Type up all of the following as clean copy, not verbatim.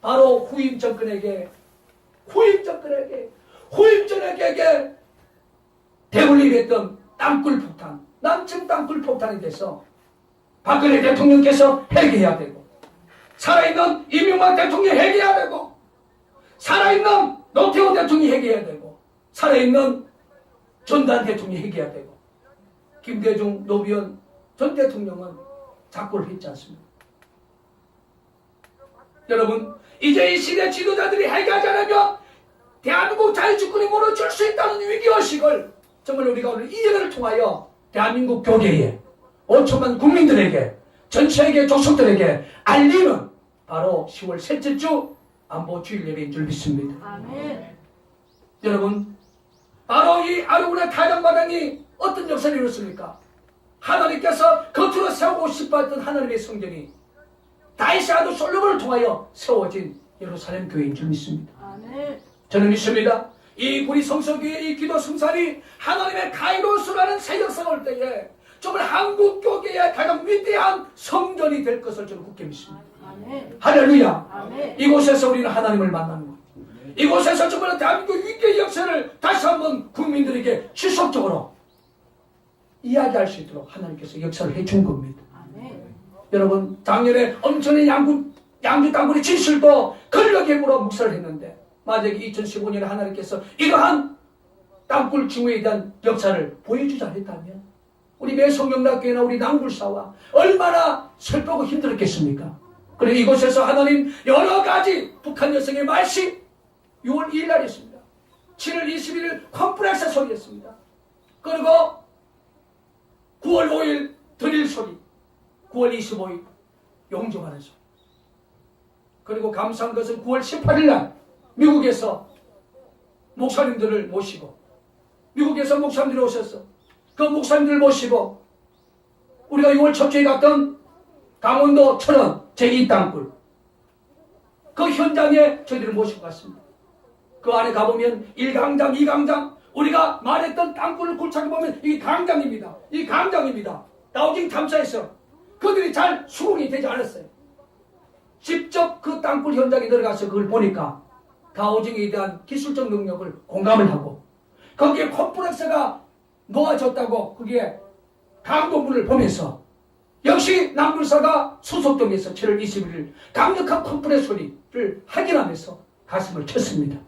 바로 후임 정권에게 대물림했던 땅굴 폭탄, 남측 땅굴 폭탄에 대해서 박근혜 대통령께서 해결해야 되고, 살아있는 이명박 대통령이 해결해야 되고, 살아있는 노태우 대통령이 해결해야 되고, 살아있는 전두환 대통령이 해결해야 되고, 김대중 노무현 전 대통령은 작고를 했지 않습니까? 여러분, 이제 이 시대 지도자들이 해결하지 않으면 대한민국 자유주권이 무너질 수 있다는 위기의식을 정말 우리가 오늘 이 예배를 통하여 대한민국 교계에 5천만 국민들에게, 전체에게, 조선들에게 알리는 바로 10월 셋째 주 안보 주일 예배인 줄 믿습니다. 아멘. 여러분, 바로 이 아르고나 타작마당이 어떤 역사를 이뤘습니까? 하나님께서 겉으로 세우고 싶었던 하나님의 성전이 다윗의 아들 솔로몬을 통하여 세워진 예루살렘 교회인 줄 믿습니다. 아멘. 저는 믿습니다. 이 우리 성서교회의 이 기도 성산이 하나님의 카이로스라는 새 역사가 올 때에 정말 한국 교계의 가장 위대한 성전이 될 것을 저는 굳게 믿습니다. 아멘. 할렐루야. 아멘. 이곳에서 우리는 하나님을 만나는 것. 이곳에서 정말 대한민국 위대의 역사를 다시 한번 국민들에게 지속적으로 이야기할 수 있도록 하나님께서 역사를 해준 겁니다. 아멘. 여러분, 작년에 엄청난 양주 땅굴의 진실도 근력행으로 묵살을 했는데, 만약에 2015년에 하나님께서 이러한 땅굴 징후에 대한 역사를 보여주지 않았다면 우리 매성경락교회나 우리 낭불사와 얼마나 슬프고 힘들었겠습니까? 그리고 이곳에서 하나님 여러 가지 북한 여성의 말씀 6월 2일 날 했습니다. 7월 21일 컴프렉스 소리 했습니다. 그리고 9월 5일 드릴 소리, 9월 25일 용접하는 소리. 그리고 감사한 것은 9월 18일 날 미국에서 목사님들을 모시고, 미국에서 목사님들이 오셨어. 그 목사님들을 모시고 우리가 6월 첫째에 갔던 강원도 철원 제2땅굴 그 현장에 저희들을 모시고 갔습니다. 그 안에 가보면 1강장, 2강장, 우리가 말했던 땅굴을 굴착해 보면 이게 강장입니다. 이 강장입니다. 다우징 탐사에서 그들이 잘 수긍이 되지 않았어요. 직접 그 땅굴 현장에 들어가서 그걸 보니까 다우징에 대한 기술적 능력을 공감을 하고, 거기에 컴프렉스가 놓아졌다고 그게 강도문을 보면서 역시 남불사가 수속동에서 7월 21일 강력한 컴프레스 소리를 확인하면서 가슴을 쳤습니다.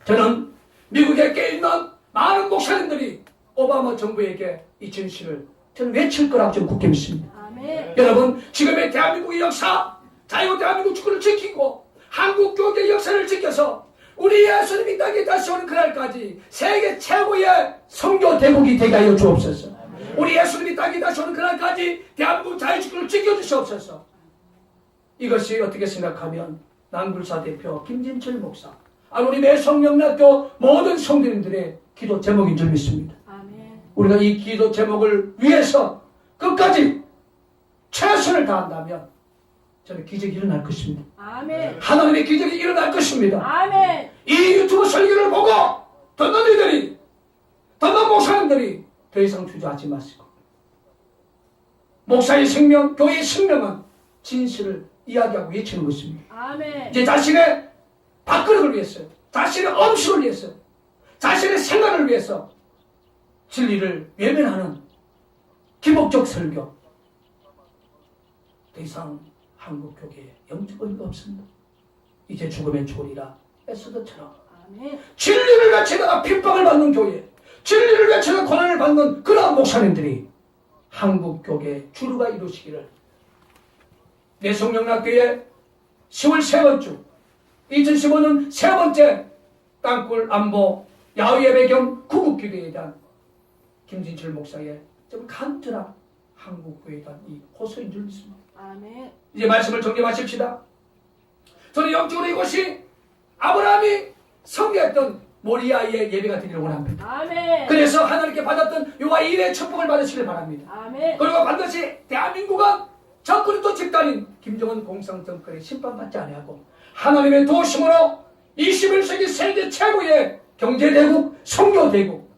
저는 미국에 깨어있는 많은 목사님들이 오바마 정부에게 이 진실을 저는 외칠 거라고 좀 굳게 믿습니다. 아멘. 여러분, 지금의 대한민국의 역사, 자유 대한민국 주권을 지키고 한국 교계의 역사를 지켜서 우리 예수님이 땅에 다시 오는 그날까지 세계 최고의 선교 대국이 되게 하여 주옵소서. 우리 예수님이 땅에 다시 오는 그날까지 대한민국 자유주권을 지켜주시옵소서. 이것이 어떻게 생각하면 남불사 대표 김진철 목사, 우리 매성명락교 모든 성도님들의 기도 제목인 줄 믿습니다. 아멘. 우리가 이 기도 제목을 위해서 끝까지 최선을 다한다면 저는 기적이 일어날 것입니다. 아멘. 하나님의 기적이 일어날 것입니다. 아멘. 이 유튜브 설교를 보고 듣는 이들이, 듣는 목사님들이 더 이상 주저하지 마시고, 목사의 생명, 교회의 생명은 진실을 이야기하고 외치는 것입니다. 아멘. 이제 자신의 밥그릇을 위해서, 자신의 음식을 위해서, 자신의 생활을 위해서 진리를 외면하는 기복적 설교, 더 이상 한국 교계에 영적 의미가 없습니다. 이제 죽음의 초리라 에스더처럼 아멘. 진리를 외치다가 핍박을 받는 교회, 진리를 외치다가 고난을 받는 그러한 목사님들이 한국 교계의 주류가 이루시기를 매성명락교회 10월 세 번주 2015년 세 번째 땅굴 안보 야외예배 겸 구국기도에 대한 김진철 목사의 좀 간절한 한국교회에 대한 이 호소인 줄 믿습니다. 아멘. 이제 말씀을 정리하십시다. 저는 영적으로 이곳이 아브라함이 성교했던 모리아의 예배가 되기를 원합니다. 아멘. 그래서 하나님께 받았던 요와 일의 축복을 받으시길 바랍니다. 아멘. 그리고 반드시 대한민국은 정권도 집단인 김정은 공산정권의 심판받지 아니하고 하나님의 도심으로 21세기 세계 최고의 경제대국, 선교대국,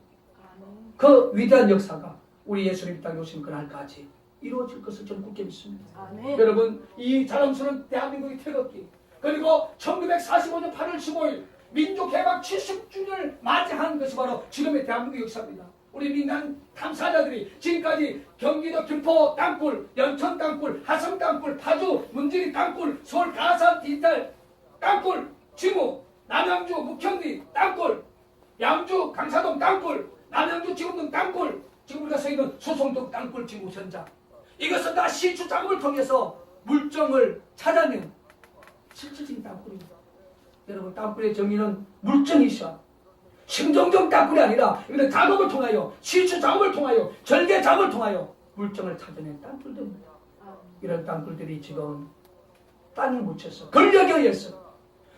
그 위대한 역사가 우리 예수님 땅에 오신 그날까지 이루어질 것을 저는 굳게 믿습니다. 아멘. 여러분, 이 자랑스러운 대한민국의 태극기, 그리고 1945년 8월 15일 민족해방 70주년을 맞이한 것이 바로 지금의 대한민국 역사입니다. 우리 민간 탐사자들이 지금까지 경기도 김포 땅굴, 연천 땅굴, 하성 땅굴, 파주, 문지리 땅굴, 서울 가산 디지털 땅굴, 지무, 남양주 묵현리 땅굴, 양주 강사동 땅굴, 남양주 지금동 땅굴, 지금 우리가 서 있는 소송동 땅굴 지구 현장, 이것은 다 시추 작업을 통해서 물정을 찾아낸 실질적인 땅굴입니다. 여러분, 땅굴의 정의는 물정이셔. 심정적 땅굴이 아니라 이거는 작업을 통하여, 시추 작업을 통하여, 절개 작업을 통하여 물정을 찾아낸 땅굴들입니다. 이런 땅굴들이 지금 땅에 묻혀서 권력에 의해서,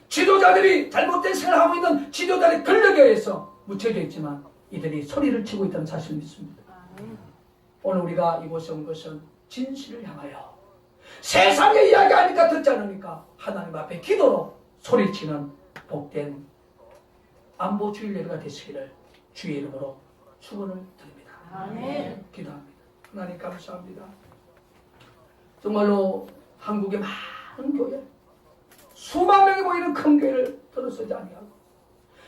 지도자들이 잘못된 생각을 하고 있는 지도자들의 권력에 의해서 묻혀져 있지만 이들이 소리를 치고 있다는 사실을 믿습니다. 오늘 우리가 이곳에 온 것은 진실을 향하여, 세상의 이야기하니까 듣지 않으니까 하나님 앞에 기도로 소리치는 복된 안보주의 예배가 되시기를 주의 이름으로 축원을 드립니다. 아멘. 기도합니다. 하나님 감사합니다. 정말로 한국의 많은 교회, 수만 명이 모이는 큰 교회를 들어서지 아니하고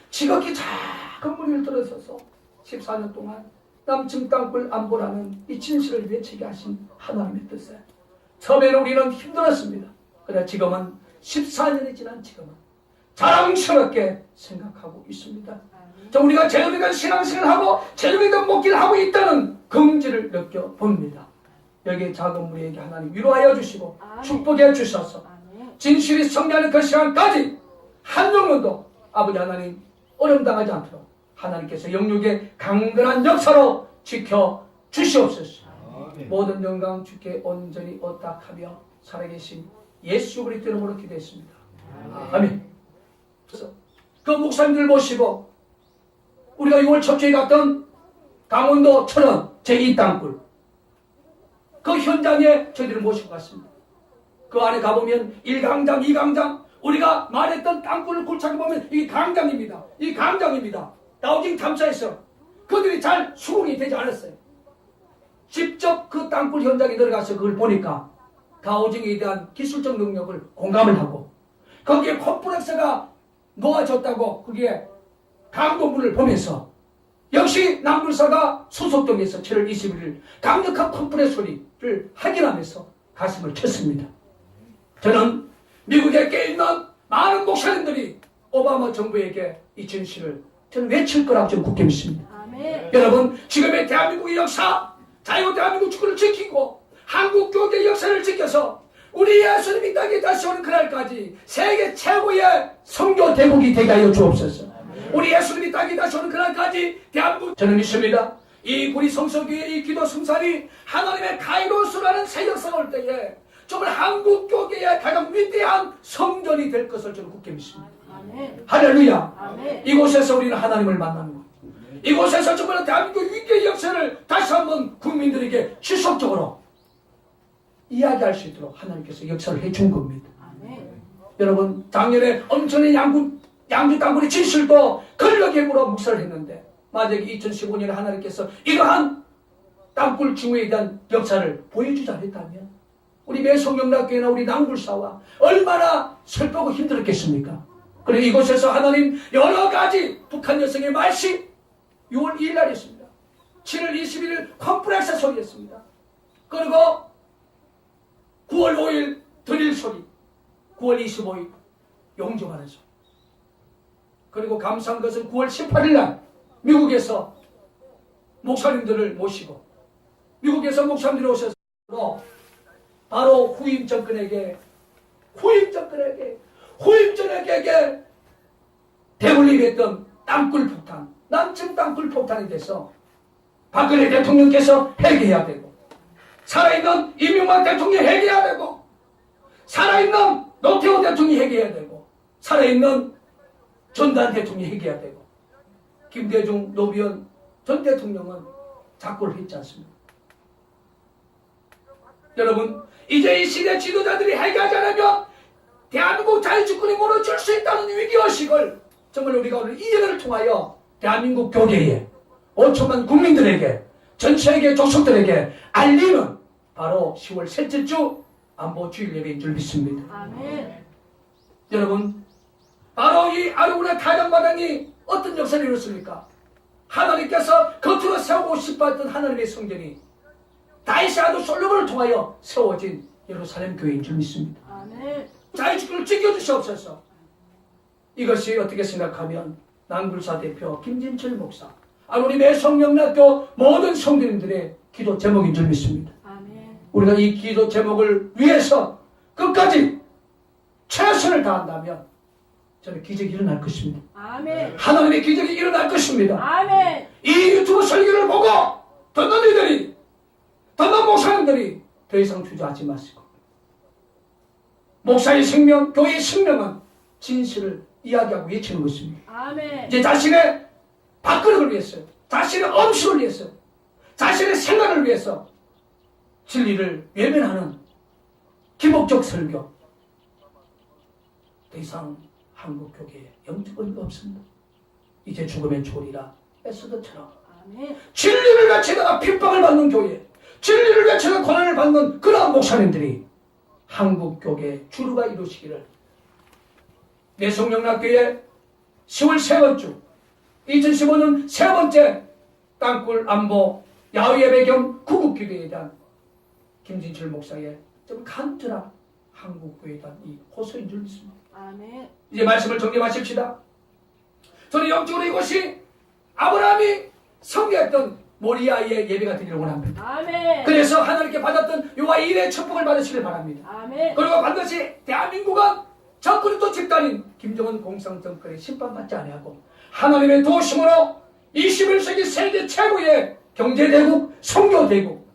지극히 작은 문을 들어서서 14년 동안 남측 땅굴 안보라는 이 진실을 외치게 하신 하나님의 뜻에 처음에는 우리는 힘들었습니다. 그러나 지금은 14년이 지난 지금은 자랑스럽게 생각하고 있습니다. 우리가 제대로 된 신앙생활을 하고 제대로 된 목기를 하고 있다는 긍지를 느껴봅니다. 여기 작은 우리에게 하나님 위로하여 주시고 축복해 주셔서 진실이 성취하는 그 시간까지 한 영혼도 아버지 하나님 어려움 당하지 않도록 하나님께서 영육의 강건한 역사로 지켜 주시옵소서. 모든 영광 주께 온전히 얻닥하며 살아계신 예수 그리스도 이름으로 기도했습니다. 아멘. 그래서 그 목사님들 모시고 우리가 6월 첫째에 갔던 강원도 철원 제2땅굴 그 현장에 저희들을 모시고 갔습니다. 그 안에 가보면 1강장, 2강장, 우리가 말했던 땅굴을 골차게 보면 이 강장입니다. 이 강장입니다. 나우징 탐사에서 그들이 잘 수긍이 되지 않았어요. 직접 그 땅굴 현장에 들어가서 그걸 보니까 다우징에 대한 기술적 능력을 공감을 하고 거기에 컴플렉스가 놓아졌다고 그게 강도문을 보면서 역시 남불사가 수속동에서 7월 21일 강력한 컴플렉스 소리를 확인하면서 가슴을 쳤습니다. 저는 미국에 깨있는 많은 목사님들이 오바마 정부에게 이 진실을 저는 외칠 거라고 좀 굳게 믿습니다. 아멘. 여러분, 지금의 대한민국의 역사, 자유 대한민국 주권을 지키고 한국 교계의 역사를 지켜서 우리 예수님이 땅에 다시 오는 그날까지 세계 최고의 선교 대국이 되게 하여 주옵소서. 우리 예수님이 땅에 다시 오는 그날까지 대한민국, 저는 믿습니다. 이 우리 성서교회의 이 기도 성산이 하나님의 카이로스라는 새 역사가 올 때에 정말 한국 교계의 가장 위대한 성전이 될 것을 저는 굳게 믿습니다. 아멘. 할렐루야. 아멘. 이곳에서 우리는 하나님을 만나는 것. 이곳에서 정말 대한민국 위대의 역사를 다시 한번 국민들에게 지속적으로 이야기할 수 있도록 하나님께서 역사를 해준 겁니다. 아멘. 여러분, 작년에 엄청난 양주 땅굴의 진실도 권력행으로 묵살을 했는데 만약에 2015년에 하나님께서 이러한 땅굴 징후에 대한 역사를 보여주지 않았다면 우리 매송영락교회나 우리 남불사와 얼마나 슬프고 힘들었겠습니까? 그리고 이곳에서 하나님 여러 가지 북한 여성의 말씀 6월 2일 날 했습니다. 7월 21일 컴플렉스 소리 했습니다. 그리고 9월 5일 드릴 소리, 9월 25일 용접하는 소리. 그리고 감사한 것은 9월 18일 날 미국에서 목사님들을 모시고 미국에서 목사님들이 오셔서 바로 후임 정권에게 대물림했던 땅굴 폭탄, 남측 땅굴 폭탄에 대해서 박근혜 대통령께서 회개해야 되고 살아있는 이명박 대통령이 회개해야 되고 살아있는 노태우 대통령이 회개해야 되고 살아있는 전두환 대통령이 회개해야 되고 김대중, 노무현 전 대통령은 작고를 했지 않습니까? 여러분, 이제 이 시대 지도자들이 회개하지 않으면 대한민국 자유주권이 무너질 수 있다는 위기의식을 정말 우리가 오늘 이 예배를 통하여 대한민국 교계에 5천만 국민들에게 전체에게 조석들에게 알리는 바로 10월 셋째 주 안보 주일 예배인 줄 믿습니다. 아멘. 여러분, 바로 이 아르고나 타작마당이 어떤 역사를 이뤘습니까? 하나님께서 겉으로 세우고 싶었던 하나님의 성전이 다윗의 아들 솔로몬을 통하여 세워진 예루살렘 교회인 줄 믿습니다. 아멘. 자유주권을 지켜주시옵소서. 이것이 어떻게 생각하면 남굴사 대표 김진철 목사, 아로님의 성령학교 모든 성도님들의 기도 제목인 줄 믿습니다. 아멘. 우리가 이 기도 제목을 위해서 끝까지 최선을 다한다면 저는 기적이 일어날 것입니다. 아멘. 하나님의 기적이 일어날 것입니다. 아멘. 이 유튜브 설교를 보고 듣는 이들이, 듣는 목사님들이 더 이상 주저하지 마시고, 목사의 생명, 교회의 생명은 진실을 이야기하고 외치는 것입니다. 아멘. 이제 자신의 밥그릇을 위해서, 자신의 음식을 위해서, 자신의 생활을 위해서 진리를 외면하는 기복적 설교, 더 이상 한국 교계에 영적 의미가 없습니다. 이제 죽음의 초리라 에스더처럼 아멘. 진리를 외치다가 핍박을 받는 교회, 진리를 외치다가 고난을 받는 그러한 목사님들이 한국 교계의 주류가 이루시기를 내 성령학교의 10월 세 번주 2015년 세 번째 땅굴 안보 야외예배 겸 구국기도에 대한 김진철 목사의 좀 간절한 한국교회에 대한 이 호소인 줄 믿습니다. 아멘. 이제 말씀을 정리하십시다. 저는 영적으로 이곳이 아브라함이 성리했던 모리아의 예배가 되기를 원합니다. 아멘. 그래서 하나님께 받았던 요와 일의 축복을 받으시길 바랍니다. 아멘. 그리고 반드시 대한민국은 정권도 집단인 김정은 공산정권의 심판받지 아니하고 하나님의 도심으로 21세기 세계 최고의 경제대국, 선교대국,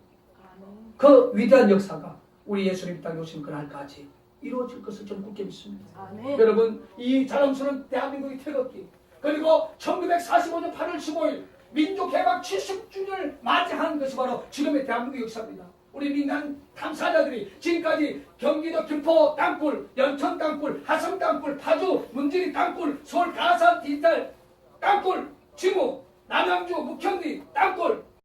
그 위대한 역사가 우리 예수님 땅에 오신 그날까지 이루어질 것을 저는 굳게 믿습니다. 아멘. 여러분, 이 자랑스러운 대한민국의 태극기, 그리고 1945년 8월 15일 민족해방 70주년을 맞이하는 것이 바로 지금의 대한민국 역사입니다. 우리 민간 탐사자들이 지금까지 경기도 김포 땅굴, 연천 땅굴, 하성 땅굴, 파주, 문지리 땅굴, 서울 가산 디지털 땅굴, 지무, 남양주, 묵현리 땅굴,